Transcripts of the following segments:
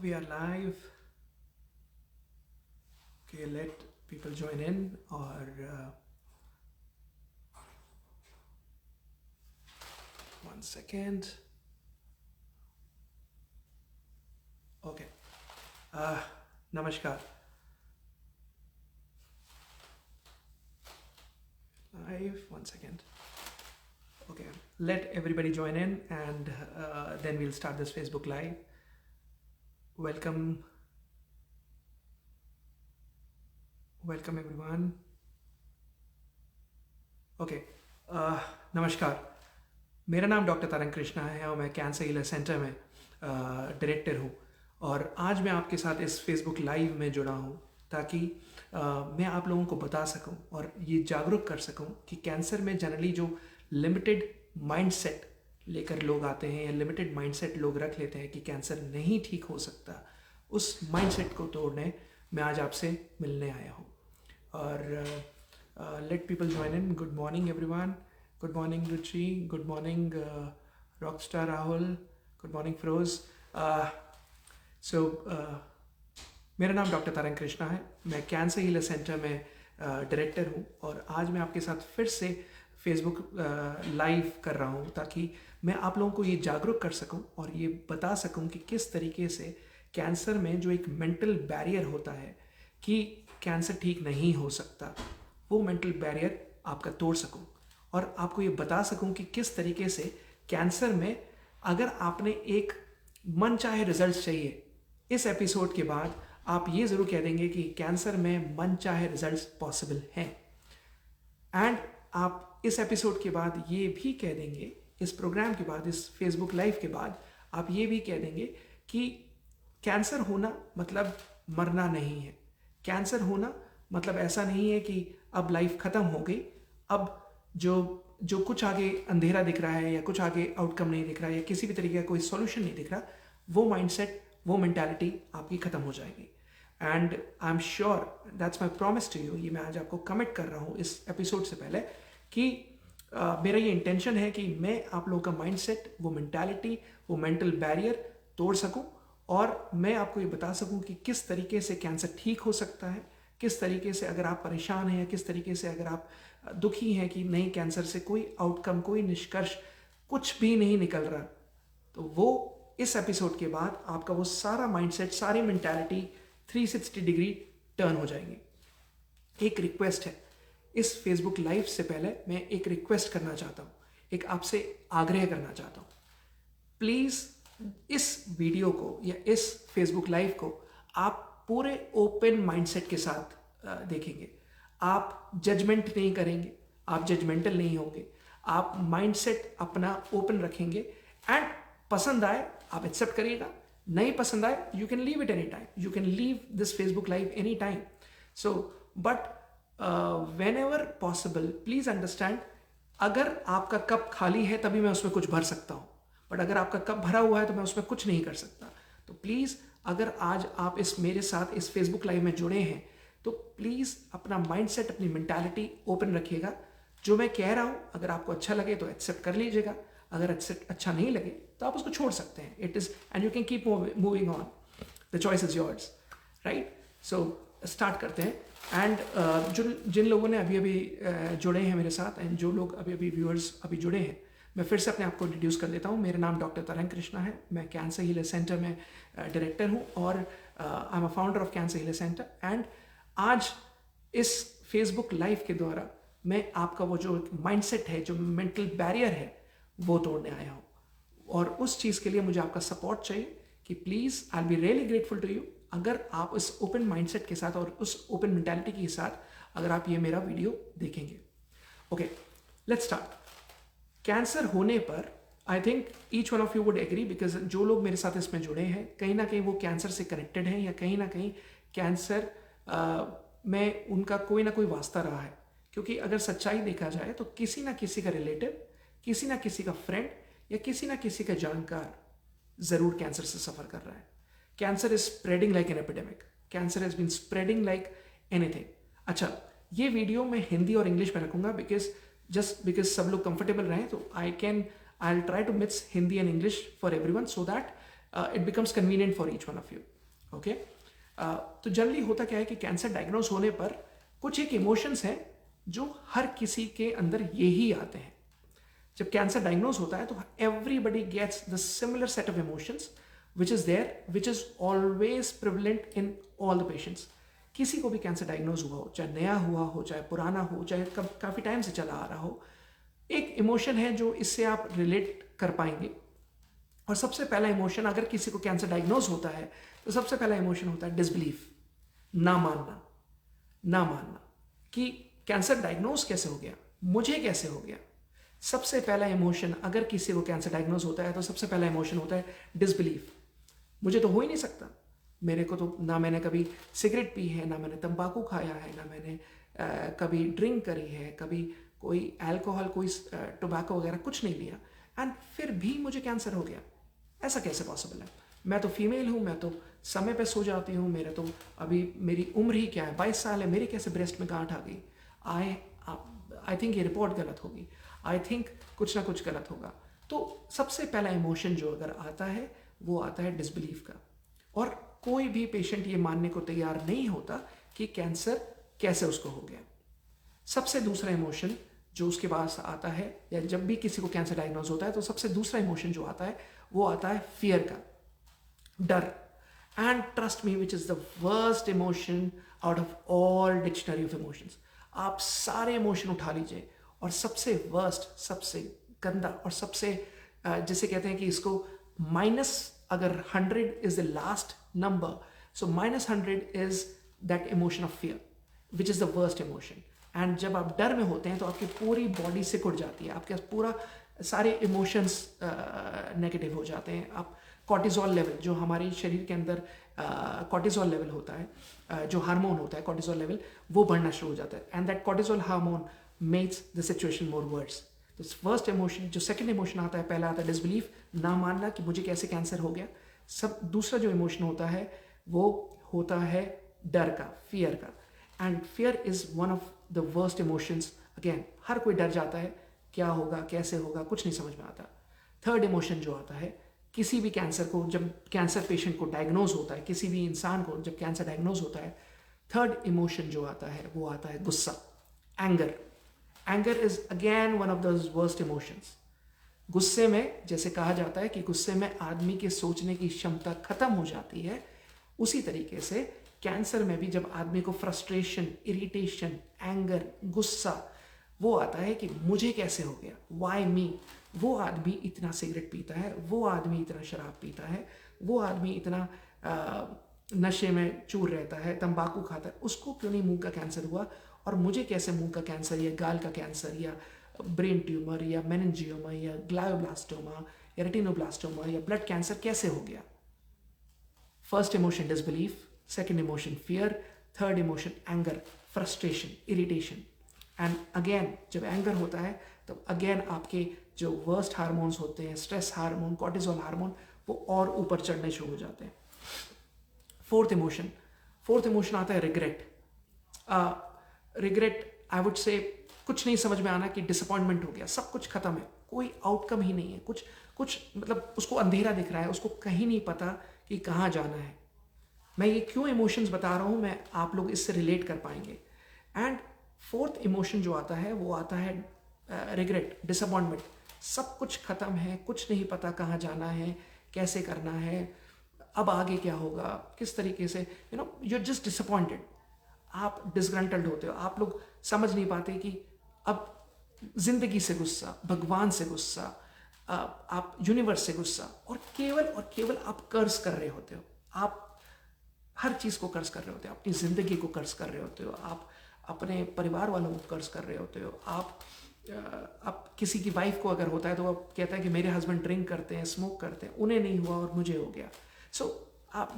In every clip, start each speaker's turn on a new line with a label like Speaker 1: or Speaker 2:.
Speaker 1: We are live. Okay, let people join in or one second. Okay. Namaskar. Live. One second. Okay. Let everybody join in and then we'll start this Facebook Live. Welcome. Welcome everyone. Okay नमस्कार. मेरा नाम doctor तरंग कृष्णा है और मैं cancer healer centre में director हूँ. और आज मैं आपके साथ इस फेसबुक लाइव में जुड़ा हूँ ताकि मैं आप लोगों को बता सकूँ और ये जागरूक कर सकूँ कि कैंसर में जनरली जो लिमिटेड माइंडसेट लेकर लोग आते हैं या लिमिटेड माइंडसेट लोग रख लेते हैं कि कैंसर नहीं ठीक हो सकता, उस माइंडसेट को तोड़ने मैं आज आपसे मिलने आया हूँ. और let people join in. Good morning everyone. Good morning Ruchi. Good morning Rockstar Rahul. Good morning Feroz. मेरा नाम डॉक्टर तरंग कृष्णा है. मैं कैंसर हीलर सेंटर में डायरेक्टर हूँ और आज मैं आपके साथ फिर से फेसबुक लाइव कर रहा हूँ ताकि मैं आप लोगों को ये जागरूक कर सकूँ और ये बता सकूँ कि किस तरीके से कैंसर में जो एक मेंटल बैरियर होता है कि कैंसर ठीक नहीं हो सकता, वो मेंटल बैरियर आपका तोड़ सकूं और आपको ये बता सकूं कि किस तरीके से कैंसर में अगर आपने एक मन चाहे रिजल्ट चाहिए, इस एपिसोड के बाद आप ये ज़रूर कह देंगे कि कैंसर में मन चाहे रिजल्ट्स पॉसिबल हैं. एंड आप इस एपिसोड के बाद ये भी कह देंगे, इस प्रोग्राम के बाद, इस फेसबुक लाइव के बाद आप ये भी कह देंगे कि कैंसर होना मतलब मरना नहीं है. कैंसर होना मतलब ऐसा नहीं है कि अब लाइफ ख़त्म हो गई, अब जो कुछ आगे अंधेरा दिख रहा है या कुछ आगे आउटकम नहीं दिख रहा है या किसी भी तरीके का कोई सॉल्यूशन नहीं दिख रहा, वो माइंडसेट, वो मेंटालिटी आपकी ख़त्म हो जाएगी. And I am sure, that's my promise to you, ये मैं आज आपको कमिट कर रहा हूँ इस एपिसोड से पहले कि मेरा ये इंटेंशन है कि मैं आप लोगों का माइंडसेट, वो मेंटालिटी, वो मेंटल बैरियर तोड़ सकूँ और मैं आपको ये बता सकूँ कि किस तरीके से कैंसर ठीक हो सकता है, किस तरीके से अगर आप परेशान हैं या किस तरीके से अगर आप दुखी हैं कि नहीं कैंसर से कोई आउटकम, कोई निष्कर्ष कुछ भी नहीं निकल रहा, तो वो इस एपिसोड के बाद आपका वो सारा माइंडसेट, सारी मेंटालिटी 360 डिग्री टर्न हो जाएंगी. एक रिक्वेस्ट है, इस फेसबुक लाइव से पहले मैं एक रिक्वेस्ट करना चाहता हूँ, एक आपसे आग्रह करना चाहता हूँ. प्लीज़ इस वीडियो को या इस फेसबुक लाइव को आप पूरे ओपन माइंडसेट के साथ देखेंगे. आप जजमेंट नहीं करेंगे, आप जजमेंटल नहीं होंगे, आप माइंडसेट अपना ओपन रखेंगे एंड पसंद आए आप एक्सेप्ट करिएगा, नहीं पसंद आए you can leave it any time, you can leave this Facebook live any time. So but when ever possible please understand, अगर आपका कप खाली है तभी मैं उसमें कुछ भर सकता हूँ, बट अगर आपका कप भरा हुआ है तो मैं उसमें कुछ नहीं कर सकता. तो प्लीज़ अगर आज आप मेरे साथ इस फेसबुक लाइव में जुड़े हैं तो प्लीज़ अपना माइंडसेट, अपनी मेंटालिटी ओपन रखिएगा. जो मैं कह रहा हूँ अगर आपको अच्छा लगे तो एक्सेप्ट कर लीजिएगा, अगर अच्छा नहीं लगे तो आप उसको छोड़ सकते हैं. It is and you can keep moving on, the choice is yours, right. So start करते हैं. एंड जिन लोगों ने अभी जुड़े हैं मेरे साथ एंड जो लोग अभी व्यूअर्स अभी जुड़े हैं, मैं फिर से अपने आप को इंट्रोड्यूस कर देता हूँ. मेरा नाम डॉक्टर तरंग कृष्णा है. मैं कैंसर हीलर सेंटर में डायरेक्टर हूँ और I am a founder of cancer healer centre. And आज इस फेसबुक लाइव के द्वारा मैं आपका वो जो माइंडसेट है, जो मेंटल बैरियर है, वो तोड़ने आया हूँ. और उस चीज़ के लिए मुझे आपका सपोर्ट चाहिए कि please I will be really grateful to you अगर आप उस ओपन माइंडसेट के साथ और उस ओपन मेंटालिटी के साथ अगर आप ये मेरा वीडियो देखेंगे. Okay, let's start. कैंसर होने पर I think each one of you would agree, because जो लोग मेरे साथ इसमें जुड़े हैं कहीं ना कहीं वो कैंसर से कनेक्टेड हैं या कहीं ना कहीं कैंसर में उनका कोई ना कोई वास्ता रहा है. क्योंकि अगर सच्चाई देखा जाए तो किसी ना किसी का रिलेटिव, किसी ना किसी का फ्रेंड या किसी ना किसी का जानकार ज़रूर कैंसर से सफ़र कर रहा है. Cancer is spreading like an epidemic. Cancer has been spreading like anything. अच्छा, ये वीडियो मैं हिंदी और इंग्लिश में रखूँगा बिकॉज सब लोग कंफर्टेबल रहें, तो I will try to mix Hindi and English for everyone so that it becomes convenient for each one of you. Okay, तो जनरली होता क्या है कि कैंसर डायग्नोज होने पर कुछ एक इमोशंस हैं जो हर किसी के अंदर यही आते हैं। जब कैंसर डायग्नोज होता है तो everybody gets the similar set of emotions which is there, which is always prevalent in all the patients. किसी को भी कैंसर डायग्नोज हुआ हो, चाहे नया हुआ हो, चाहे पुराना हो, चाहे काफ़ी टाइम से चला आ रहा हो, एक इमोशन है जो इससे आप रिलेट कर पाएंगे। और सबसे पहला इमोशन, अगर किसी को कैंसर डायग्नोज होता है तो सबसे पहला इमोशन होता है डिसबिलीफ, ना मानना। ना मानना कि कैंसर डायग्नोज कैसे हो गया, मुझे कैसे हो गया। सबसे पहला इमोशन, अगर किसी को कैंसर डायग्नोज होता है तो सबसे पहला इमोशन होता है डिसबिलीफ। मुझे तो हो ही नहीं सकता, मेरे को तो, ना मैंने कभी सिगरेट पी है, ना मैंने तंबाकू खाया है, ना मैंने कभी ड्रिंक करी है, कभी कोई अल्कोहल, कोई टोबैको वगैरह कुछ नहीं लिया, एंड फिर भी मुझे कैंसर हो गया। ऐसा कैसे पॉसिबल है? मैं तो फीमेल हूँ, मैं तो समय पे सो जाती हूँ, मेरे तो अभी मेरी उम्र ही क्या है, 22 साल है, मेरे कैसे ब्रेस्ट में गांठ आ गई? आई थिंक ये रिपोर्ट गलत होगी, आई थिंक कुछ ना कुछ गलत होगा। तो सबसे पहला इमोशन जो अगर आता है वो आता है डिसबिलीफ का। और कोई भी पेशेंट ये मानने को तैयार नहीं होता कि कैंसर कैसे उसको हो गया। सबसे दूसरा इमोशन जो उसके पास आता है, या जब भी किसी को कैंसर डायग्नोज होता है तो सबसे दूसरा इमोशन जो आता है वो आता है फियर का, डर। And trust me, which is the worst emotion out of all dictionary of emotions. आप सारे इमोशन उठा लीजिए और सबसे वर्स्ट, सबसे गंदा और सबसे जिसे कहते हैं कि इसको माइनस, अगर 100 is the last number, so -100 is that emotion of fear, which is the worst emotion. And जब आप डर में होते हैं तो आपकी पूरी बॉडी सिकुड़ जाती है, आपके पूरा सारे इमोशंस नेगेटिव हो जाते हैं। आप कॉर्टिजोल लेवल, जो हमारे शरीर के अंदर कॉर्टिजोल लेवल होता है, जो हार्मोन होता है कॉर्टिजोल लेवल, वो बढ़ना शुरू हो जाता है, and that cortisol hormone makes the situation more verse. तो फर्स्ट इमोशन, जो सेकंड इमोशन आता है, पहला आता है डिसबिलीफ, ना मानना कि मुझे कैसे कैंसर हो गया। सब दूसरा जो इमोशन होता है वो होता है डर का, फियर का। And fear is one of the worst emotions. Again, हर कोई डर जाता है, क्या होगा, कैसे होगा, कुछ नहीं समझ में आता। थर्ड इमोशन जो आता है, किसी भी कैंसर को, जब कैंसर पेशेंट को डायग्नोज होता है, किसी भी इंसान को जब कैंसर डायग्नोज होता है, थर्ड इमोशन जो आता है वो आता है गुस्सा, anger. Anger is again one of those worst emotions. गुस्से में, जैसे कहा जाता है कि गुस्से में आदमी के सोचने की क्षमता खत्म हो जाती है, उसी तरीके से कैंसर में भी जब आदमी को फ्रस्ट्रेशन, इरिटेशन, एंगर, गुस्सा वो आता है कि मुझे कैसे हो गया, वाई मी। वो आदमी इतना सिगरेट पीता है, वो आदमी इतना शराब पीता है, वो आदमी इतना नशे में चूर रहता है, तंबाकू खाता है, उसको क्यों नहीं मुंह का कैंसर हुआ, और मुझे कैसे मुंह का कैंसर या गाल का कैंसर या ब्रेन ट्यूमर या मेनिंजियोमा या ग्लायोब्लास्टोमा या रेटिनोब्लास्टोमा या ब्लड कैंसर कैसे हो गया। First emotion disbelief, second emotion fear, third emotion anger, frustration, irritation. And again जब एंगर होता है तो अगेन आपके जो वर्स्ट हार्मोन्स होते हैं, स्ट्रेस हार्मोन, कॉर्टिजोल हार्मोन, वो और ऊपर चढ़ने शुरू हो जाते हैं। फोर्थ इमोशन आता है regret. Regret, I would say, कुछ नहीं समझ में आना कि डिसअपॉइंटमेंट हो गया, सब कुछ खत्म है, कोई आउटकम ही नहीं है, कुछ मतलब उसको अंधेरा दिख रहा है, उसको कहीं नहीं पता कि कहाँ जाना है। मैं ये क्यों इमोशंस बता रहा हूँ, मैं आप लोग इससे रिलेट कर पाएंगे। एंड फोर्थ इमोशन जो आता है वो आता है रिग्रेट, डिसअपॉइंटमेंट। सब कुछ खत्म है, कुछ नहीं पता कहाँ जाना है, कैसे करना है, अब आगे क्या होगा, किस तरीके से, you know, you are just disappointed. आप डिसग्रंटल्ड होते हो, आप लोग समझ नहीं पाते कि अब जिंदगी से गुस्सा, भगवान से गुस्सा, आप यूनिवर्स से गुस्सा, और केवल आप कर्ज कर रहे होते हो। आप हर चीज़ को कर्ज कर रहे होते हो, अपनी ज़िंदगी को कर्ज कर रहे होते हो, आप अपने परिवार वालों को कर्ज कर रहे होते हो। आप किसी की वाइफ को अगर होता है तो वो कहता है कि मेरे हस्बैंड ड्रिंक करते हैं, स्मोक करते हैं, उन्हें नहीं हुआ और मुझे हो गया। सो आप,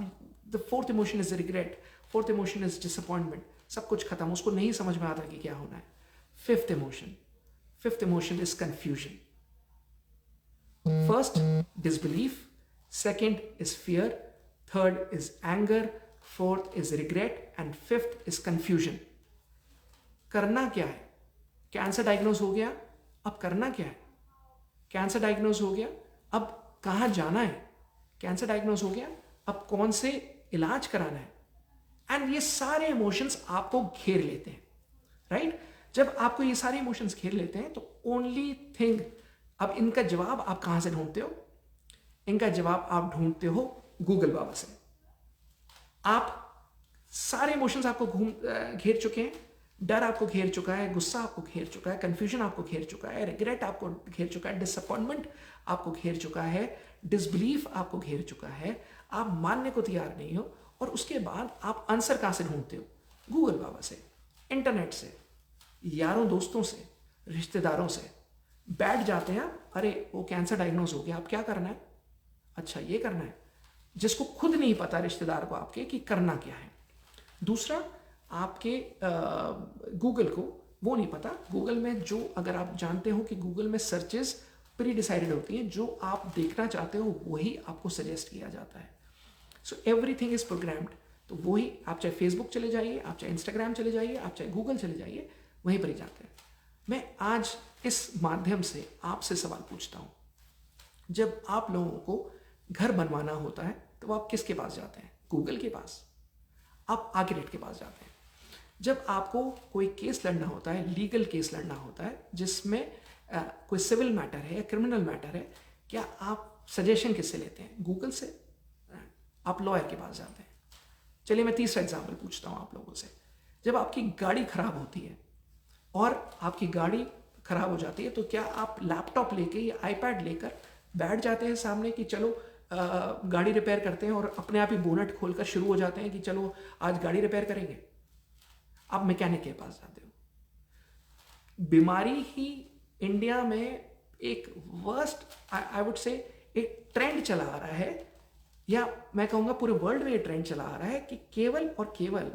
Speaker 1: the fourth emotion is regret, fourth emotion is disappointment. सब कुछ खत्म, उसको नहीं समझ में आता कि क्या होना है। Fifth emotion is confusion. First disbelief, second is fear, third is anger, fourth is regret, and fifth is confusion. करना क्या है? कैंसर डायग्नोज हो गया, अब करना क्या है? कैंसर डायग्नोज हो गया, अब कहाँ जाना है? कैंसर डायग्नोज हो गया, अब कौन से इलाज कराना है, एंड ये सारे इमोशंस आपको घेर लेते हैं, राइट? जब आपको ये सारे इमोशंस घेर लेते हैं तो ओनली थिंग, अब इनका जवाब आप कहां से ढूंढते हो? इनका जवाब आप ढूंढते हो गूगल बाबा से। आप सारे इमोशंस आपको घेर चुके हैं, डर आपको घेर चुका है, गुस्सा आपको घेर चुका है, कंफ्यूजन आपको घेर चुका है, रिग्रेट आपको घेर चुका है, डिसअपॉइंटमेंट आपको घेर चुका है, डिसबिलीफ आपको घेर चुका है, आप मानने को तैयार नहीं हो, और उसके बाद आप आंसर कहां से ढूंढते हो? गूगल बाबा से, इंटरनेट से, यारों दोस्तों से, रिश्तेदारों से। बैठ जाते हैं आप, अरे वो कैंसर डायग्नोज हो गया, अब क्या करना है? अच्छा ये करना है, जिसको खुद नहीं पता रिश्तेदार को आपके कि करना क्या है। दूसरा, आपके गूगल को वो नहीं पता, गूगल में जो, अगर आप जानते हो कि गूगल में सर्चेस प्री डिसाइडेड होती हैं, जो आप देखना चाहते हो वही आपको सजेस्ट किया जाता है। So everything is programmed. तो वही, आप चाहे फेसबुक चले जाइए, आप चाहे इंस्टाग्राम चले जाइए, आप चाहे गूगल चले जाइए, वहीं पर ही जाते हैं। मैं आज इस माध्यम से आपसे सवाल पूछता हूँ, जब आप लोगों को घर बनवाना होता है तो आप किसके पास जाते हैं? गूगल के पास। आप आर्किटेक्ट के पास जाते हैं। जब आपको कोई केस लड़ना होता है, लीगल केस लड़ना होता है, जिसमें कोई सिविल मैटर है या क्रिमिनल मैटर है, क्या आप सजेशन किससे लेते हैं? गूगल से। आप लॉयर के पास जाते हैं। चलिए मैं तीसरा एग्जाम्पल पूछता हूँ आप लोगों से। जब आपकी गाड़ी खराब होती है और आपकी गाड़ी खराब हो जाती है, तो क्या आप लैपटॉप लेके या आईपैड लेकर बैठ जाते हैं सामने कि चलो गाड़ी रिपेयर करते हैं, और अपने आप ही बोनट खोलकर शुरू हो जाते हैं कि चलो आज गाड़ी रिपेयर करेंगे? आप मैकेनिक के पास जाते हो। बीमारी ही इंडिया में एक वर्स्ट, आई वुड से, एक ट्रेंड चला आ रहा है, या मैं कहूँगा पूरे वर्ल्ड में ये ट्रेंड चला आ रहा है कि केवल और केवल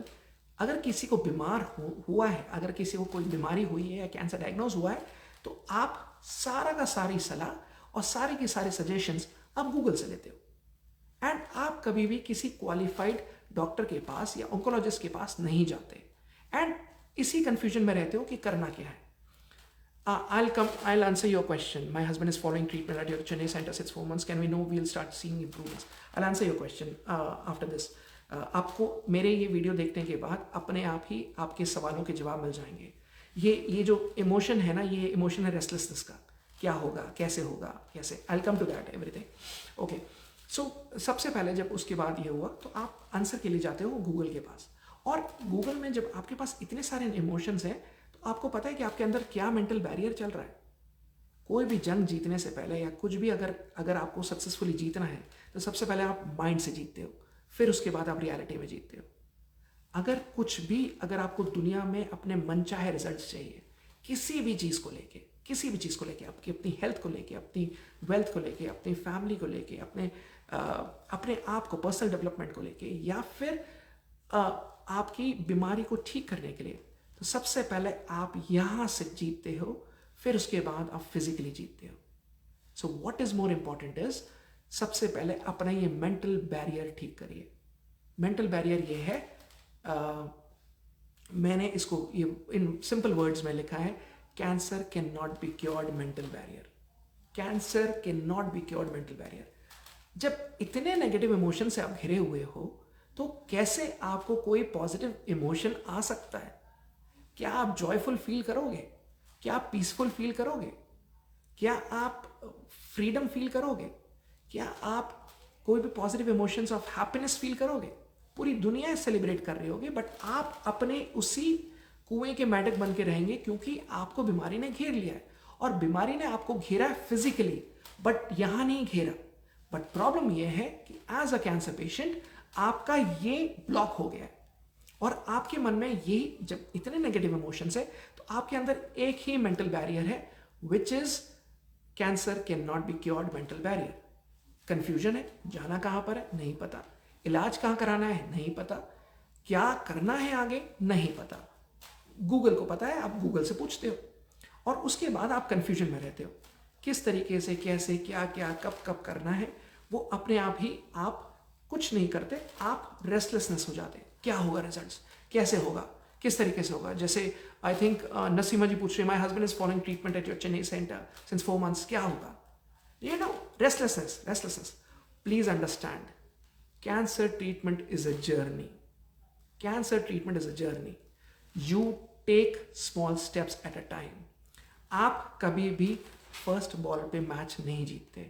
Speaker 1: अगर किसी को बीमार हुआ है, अगर किसी को कोई बीमारी हुई है या कैंसर डायग्नोज हुआ है, तो आप सारा का सारी सलाह और सारे के सारे सजेशंस आप गूगल से लेते हो, एंड आप कभी भी किसी क्वालिफाइड डॉक्टर के पास या ऑन्कोलॉजिस्ट के पास नहीं जाते, एंड इसी कंफ्यूजन में रहते हो कि करना क्या है। I'll answer your question. My husband is following treatment at your Chennai center since 4 months. Can we know we'll start seeing improvements? I'll answer your question after this. आपको मेरे ये वीडियो देखने के बाद अपने आप ही आपके सवालों के जवाब मिल जाएंगे। ये जो इमोशन है ना, ये इमोशन है रेस्टलेसनेस का। क्या होगा, कैसे होगा, कैसे, I'll come to that everything. Okay. So सबसे पहले जब उसके बाद ये हुआ तो आप आंसर के लिए जाते हो गूगल के पास, और गूगल में जब आपके पास इतने सारे इमोशंस हैं, तो आपको पता है कि आपके अंदर क्या मेंटल बैरियर चल रहा है। कोई भी जंग जीतने से पहले या कुछ भी अगर आपको सक्सेसफुली जीतना है, तो सबसे पहले आप माइंड से जीतते हो, फिर उसके बाद आप रियलिटी में जीतते हो। अगर आपको दुनिया में अपने मनचाहे रिजल्ट्स चाहिए, किसी भी चीज़ को लेके, आपकी अपनी हेल्थ को लेके, अपनी वेल्थ को लेके, अपनी फैमिली को लेके, अपने आप को, पर्सनल डेवलपमेंट को लेके, या फिर आपकी बीमारी को ठीक करने के लिए, तो सबसे पहले आप यहाँ से जीतते हो, फिर उसके बाद आप फिजिकली जीतते हो। So what is more important is, सबसे पहले अपना ये मेंटल बैरियर ठीक करिए। मेंटल बैरियर ये है, मैंने इसको ये इन सिंपल वर्ड्स में लिखा है, cancer can not be cured mental barrier. Cancer can not be cured mental barrier. जब इतने नेगेटिव इमोशन से आप घिरे हुए हो, तो कैसे आपको कोई पॉजिटिव इमोशन आ सकता है? क्या आप जॉयफुल फील करोगे? क्या आप पीसफुल फील करोगे? क्या आप फ्रीडम फील करोगे? क्या आप कोई भी positive emotions of happiness feel करोगे? पूरी दुनिया सेलिब्रेट कर रही होगी, बट आप अपने उसी कुएं के मेंढक बन के रहेंगे, क्योंकि आपको बीमारी ने घेर लिया है, और बीमारी ने आपको घेरा है फिजिकली, बट यहां नहीं घेरा। बट प्रॉब्लम यह है कि एज अ कैंसर पेशेंट आपका ये ब्लॉक हो गया है, और आपके मन में यही, जब इतने नेगेटिव इमोशंस है, तो आपके अंदर एक ही मेंटल बैरियर है, which is cancer can not be cured mental barrier. Confusion है, जाना कहां पर है नहीं पता, इलाज कहां कराना है नहीं पता, क्या करना है आगे नहीं पता। गूगल को पता है, आप गूगल से पूछते हो, और उसके बाद आप कंफ्यूजन में रहते हो, किस तरीके से, कैसे, क्या क्या, कब कब करना है। वो अपने आप ही, आप कुछ नहीं करते, आप रेस्टलेसनेस हो जाते हैं। क्या होगा रिजल्ट्स, कैसे होगा, किस तरीके से होगा। जैसे आई थिंक नसीमा जी पूछ रहे, my husband is following treatment at your Chennai centre since 4 months, क्या होगा? You know, restlessness. please understand, cancer treatment is a journey. Cancer treatment is a journey. You take small steps at a time. आप कभी भी first ball पे match नहीं जीतते.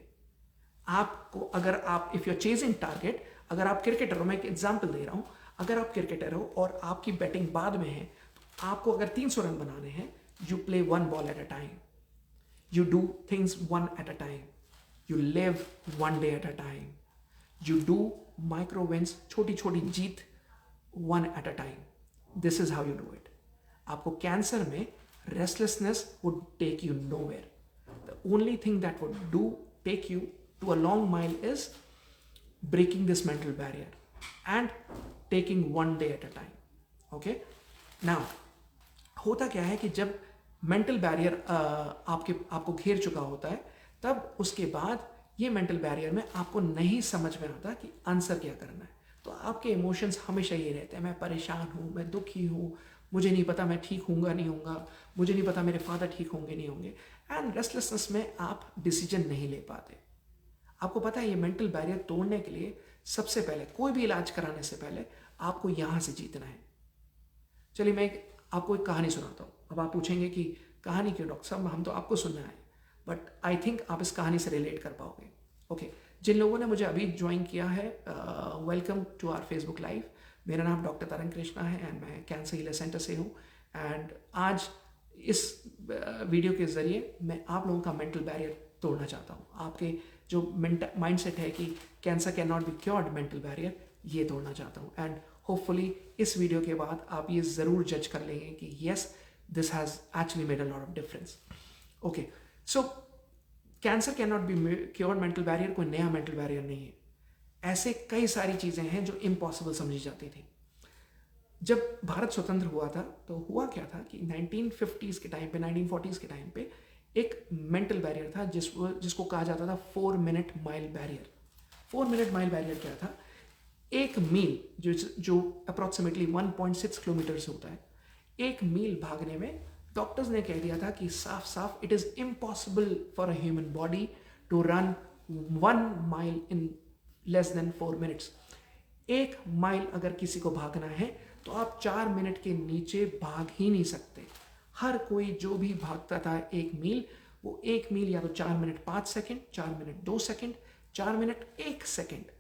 Speaker 1: आपको अगर आप if you are chasing target, अगर आप क्रिकेटर हो, मैं एक एग्जांपल दे रहा हूं, अगर आप क्रिकेटर हो और आपकी बैटिंग बाद में है, तो आपको अगर 300 रन बनाने हैं, you play one ball at a time, you do things one at a time, you live one day at a time, you do micro wins, छोटी छोटी जीत one at a time. This is how you do it. आपको cancer में restlessness would take you nowhere. The only thing that would do take you to a long mile is breaking this mental barrier and taking one day at a time. Okay, now होता क्या है कि जब mental barrier आपको घेर चुका होता है, तब उसके बाद ये mental barrier में आपको नहीं समझ में आता कि आंसर क्या करना है. तो आपके इमोशंस हमेशा ये रहते हैं, मैं परेशान हूँ, मैं दुखी हूँ, मुझे नहीं पता मैं ठीक होऊंगा नहीं होऊंगा, मुझे नहीं पता मेरे फादर ठीक होंगे नहीं होंगे. एंड रेस्टलेसनेस में आप डिसीजन नहीं ले पाते. आपको पता है ये मेंटल बैरियर तोड़ने के लिए सबसे पहले, कोई भी इलाज कराने से पहले आपको यहां से जीतना है. चलिए मैं आपको एक कहानी सुनाता हूं. अब आप पूछेंगे कि कहानी क्यों डॉक्टर साहब, हम तो आपको सुनना है, बट आई थिंक आप इस कहानी से रिलेट कर पाओगे. ओके, जिन लोगों ने मुझे अभी ज्वाइन किया है, welcome to our Facebook live. मेरा नाम डॉक्टर तरंग कृष्णा है एंड मैं कैंसर हीलर सेंटर से हूँ. एंड आज इस वीडियो के जरिए मैं आप लोगों का मेंटल बैरियर तोड़ना चाहता हूँ. आपके जो माइंडसेट है कि cancer can not be cured, mental barrier, ये तोड़ना चाहता हूँ. एंड होपफुली इस वीडियो के बाद आप ये ज़रूर जज कर लेंगे कि yes, this has actually made a lot of difference. Okay, so cancer can not be cured, mental barrier कोई नया मेंटल बैरियर नहीं है. ऐसे कई सारी चीज़ें हैं जो इम्पॉसिबल समझी जाती थी. जब भारत स्वतंत्र हुआ था तो हुआ क्या था कि 1950s के टाइम पे, 1940s के टाइम पे एक मेंटल बैरियर था जिसको कहा जाता था 4 minute mile barrier. 4 minute mile barrier क्या था? एक मील जो अप्रॉक्सीमेटली 1.6 किलोमीटर होता है, एक मील भागने में डॉक्टर्स ने कह दिया था कि साफ साफ it is impossible for a human body to run 1 mile in less than 4 minutes. एक माइल अगर किसी को भागना है तो आप 4 मिनट के नीचे भाग ही नहीं सकते. हर कोई जो भी भागता था एक मील, वो एक मील या तो 4 minute 5 second, 4 minute 2 second, 4 minute 1 second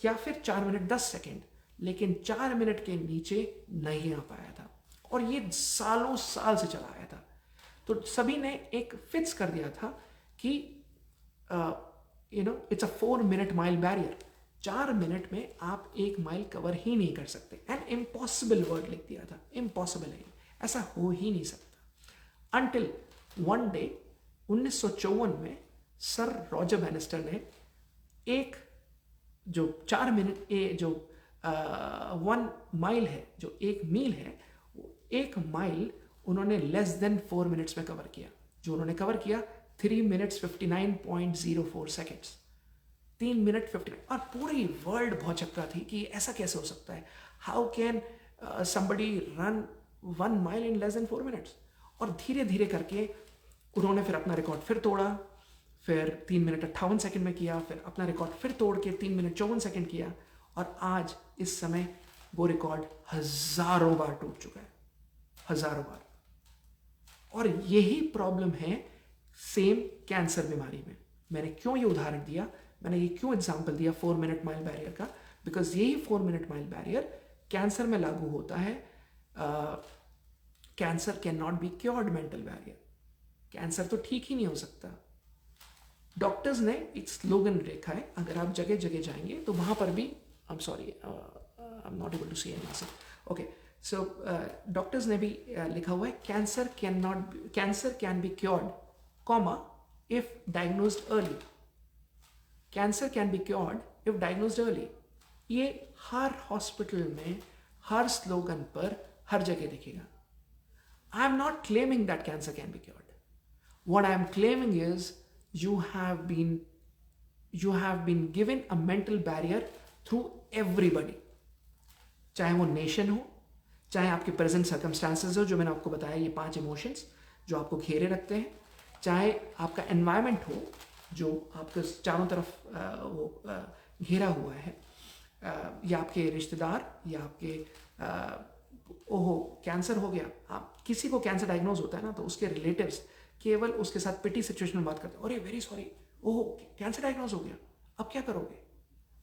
Speaker 1: या फिर 4 मिनट 10 सेकेंड, लेकिन 4 मिनट के नीचे नहीं आ पाया था. और ये सालों साल से चला आया था. तो सभी ने एक फिक्स कर दिया था कि it's a 4 minute mile barrier. 4 minute में आप एक माइल कवर ही नहीं कर सकते. एंड इम्पॉसिबल वर्ड लिख दिया था. इम्पॉसिबल है, ऐसा हो ही नहीं सकता. Until one day 1954 में सर रॉजर बैनिस्टर ने एक जो 4 मिनट जो 1 माइल है, जो एक मील है, वो एक माइल उन्होंने लेस देन 4 मिनट्स में कवर किया. जो उन्होंने कवर किया 3 मिनट्स 59.04 सेकेंड्स. 3 मिनट 59. और पूरी वर्ल्ड भौचक्का थी कि ऐसा कैसे हो सकता है. How can somebody run 1 mile in less than 4 minutes. और धीरे धीरे करके उन्होंने फिर अपना रिकॉर्ड फिर तोड़ा, फिर 3 मिनट 58 सेकंड में किया, फिर अपना रिकॉर्ड फिर तोड़ के 3 मिनट 54 सेकंड किया. और आज इस समय वो रिकॉर्ड हजारों बार टूट चुका है, हजारों बार. और यही प्रॉब्लम है सेम कैंसर बीमारी में. मैंने क्यों ये उदाहरण दिया, मैंने ये क्यों एग्जाम्पल दिया 4 मिनट माइल बैरियर का? बिकॉज यही 4 मिनट माइल बैरियर कैंसर में लागू होता है. Cancer can not be cured, mental barrier. Cancer तो ठीक ही नहीं हो सकता. डॉक्टर्स ने एक स्लोगन लिखा है, अगर आप जगह जगह जाएंगे तो वहां पर भी, I am sorry, I am not able to see any answer. Okay, so doctors ने भी लिखा हुआ है cancer can be cured, comma, if diagnosed early. Cancer can be cured if diagnosed early. ये हर हॉस्पिटल में, हर स्लोगन पर, हर जगह दिखेगा. I am not claiming that cancer can be cured. What I am claiming is you have been given a mental barrier through everybody. चाहे वो nation हो, चाहे आपके प्रेजेंट सर्कमस्टांसेस हो, जो मैंने आपको बताया, ये 5 इमोशंस जो आपको घेरे रखते हैं, चाहे आपका एनवायरनमेंट हो, जो आपके चारों तरफ घेरा हुआ है, या आपके रिश्तेदार या आपके ओहो कैंसर हो गया, आप किसी को कैंसर डायग्नोज होता है ना, तो उसके रिलेटिव्स केवल उसके साथ पिटी सिचुएशन में बात करते हैं, अरे वेरी सॉरी, ओहो कैंसर डायग्नोज हो गया, अब क्या करोगे?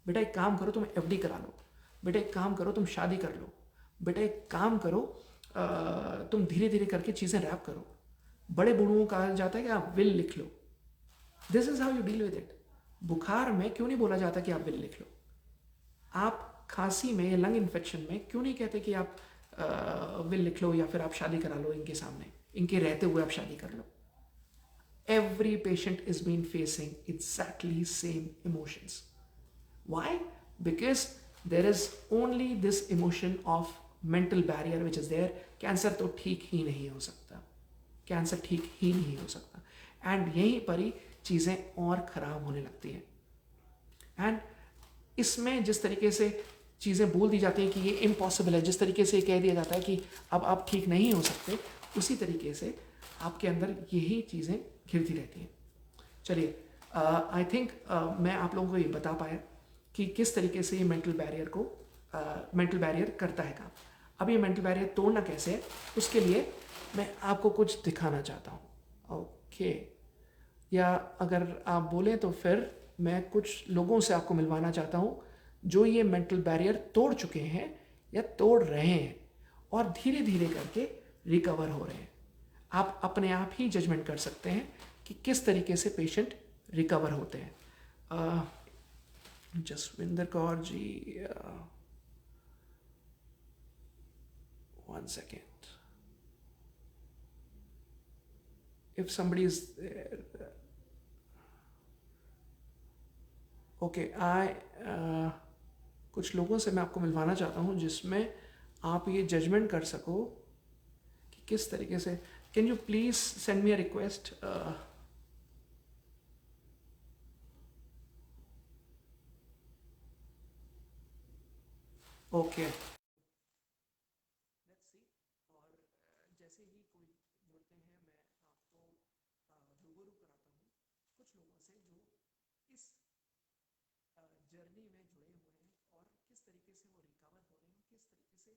Speaker 1: बेटा एक काम करो, तुम एफडी करा लो, बेटा एक काम करो, तुम शादी कर लो, बेटा एक काम करो, तुम धीरे धीरे करके चीज़ें रैप करो। बड़े बूढ़ों को कहा जाता है कि आप विल लिख लो। This is how you deal with it. बुखार में क्यों नहीं बोला जाता कि आप विल लिख लो? आप खांसी में या लंग इन्फेक्शन में क्यों नहीं कहते कि आप विल लिख लो, या फिर आप शादी करा लो इनके सामने, इनके रहते हुए आप शादी कर लो? Every patient is been facing exactly same emotions. Why? Because there is only this emotion of mental barrier which is there. Cancer तो ठीक ही नहीं हो सकता, कैंसर ठीक ही नहीं हो सकता, एंड यहीं पर ही चीज़ें और ख़राब होने लगती हैं। एंड इसमें जिस तरीके से चीज़ें बोल दी जाती हैं कि ये इम्पॉसिबल है, जिस तरीके से कह दिया जाता है कि अब आप ठीक नहीं हो सकते, उसी तरीके से आपके अंदर यही चीज़ें घिरती रहती हैं। चलिए, आई थिंक मैं आप लोगों को ये बता पाया कि किस तरीके से ये मेंटल बैरियर करता है काम। अब ये मेंटल बैरियर तोड़ना कैसे है, उसके लिए मैं आपको कुछ दिखाना चाहता हूँ। ओके, या अगर आप बोलें तो फिर मैं कुछ लोगों से आपको मिलवाना चाहता हूँ जो ये मेंटल बैरियर तोड़ चुके हैं या तोड़ रहे हैं और धीरे धीरे करके रिकवर हो रहे हैं। आप अपने आप ही जजमेंट कर सकते हैं कि किस तरीके से पेशेंट रिकवर होते हैं। Jaswinder Kaur ji, 1 second. If somebody is there, okay, कुछ लोगों से मैं आपको मिलवाना चाहता हूँ जिसमें आप ये जजमेंट कर सको कि किस तरीके से। Can you please send me a request? Okay, let's see. और जैसे ही कोई जुड़ते हैं, मैं आपको रूबरू कराता हूँ कुछ लोगों से जो इस जर्नी में जुड़े हुए हैं और किस तरीके से वो रिकवर हो रहे हैं, किस तरीके से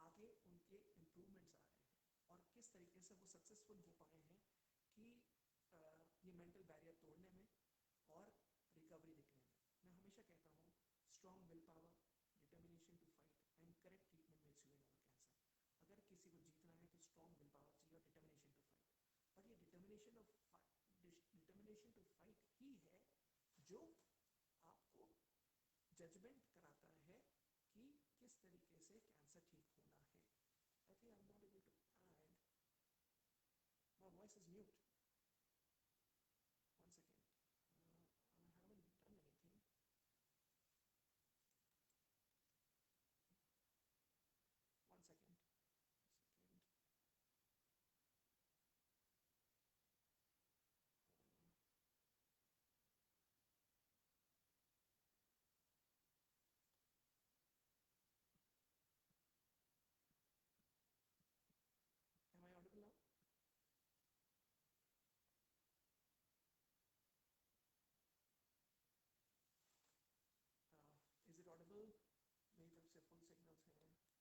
Speaker 1: आगे उनके इम्प्रूवमेंट्स आ रहे हैं और किस तरीके से वो सक्सेसफुल हो पाए हैं कि ये मेंटल बैरियर तोड़ने में और रिकवरी दिखने में। मैं हमेशा कहता हूँ, strong will power, determination to fight and correct treatment makes you win over cancer. अगर किसी को जीतना है तो स्ट्रॉन्ग विल पावर चाहिए और डिटर्मिनेशन टू फाइट। और ये डिटर्मिनेशन टू फाइट ही है जो आपको जजमेंट कराता है कि किस तरीके से कैंसर ठीक होना है। I think I am not able to add, my voice is mute. 1 second, I haven't done anything. 1 second, second. Am I audible now? Is it audible? मेरी तरफ से फुल सिग्नल्स हैं। 1 second.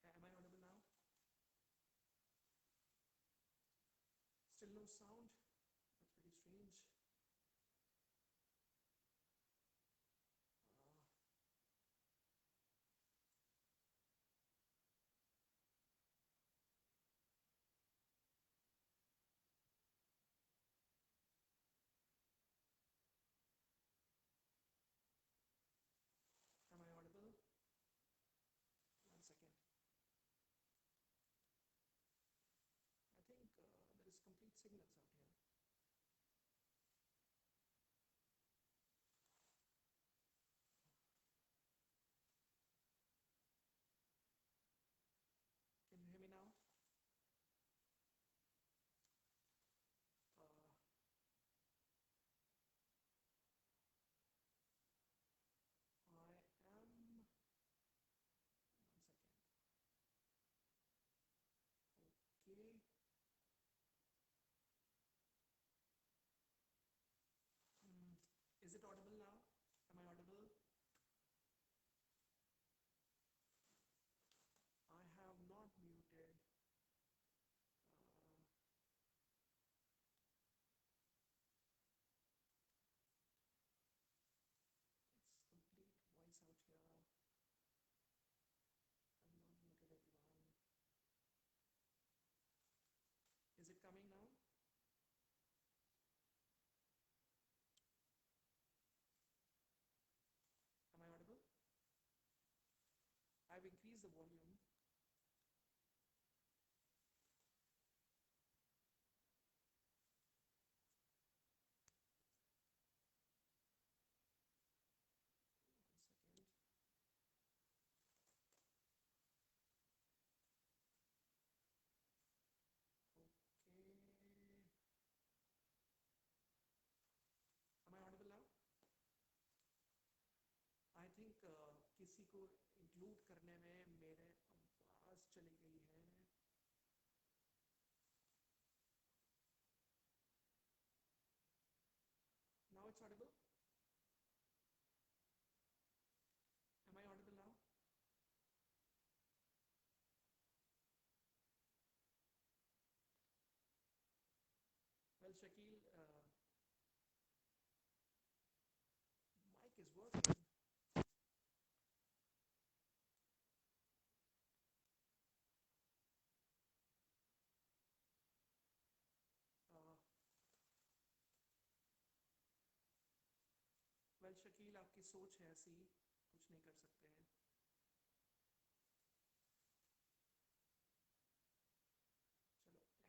Speaker 1: Am I audible now? Still no sound? That's pretty strange. Uh, am I audible? 1 second. I think there is complete signals out here. the volume. One second. Okay. Am I audible now? I think किसी को include करने में मेरे आवाज चली गई है. Now it's audible. Am I audible now? Well, Shakil, mic is working. Well Shakeel, आपकी सोच है ऐसी, कुछ नहीं कर सकते हैं.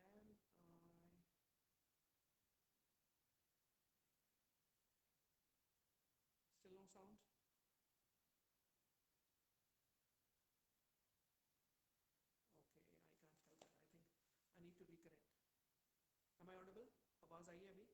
Speaker 1: चलो, M I still no sound. Okay, I can't help that. I think I need to reconnect. M I audible? आवाज आई है अभी?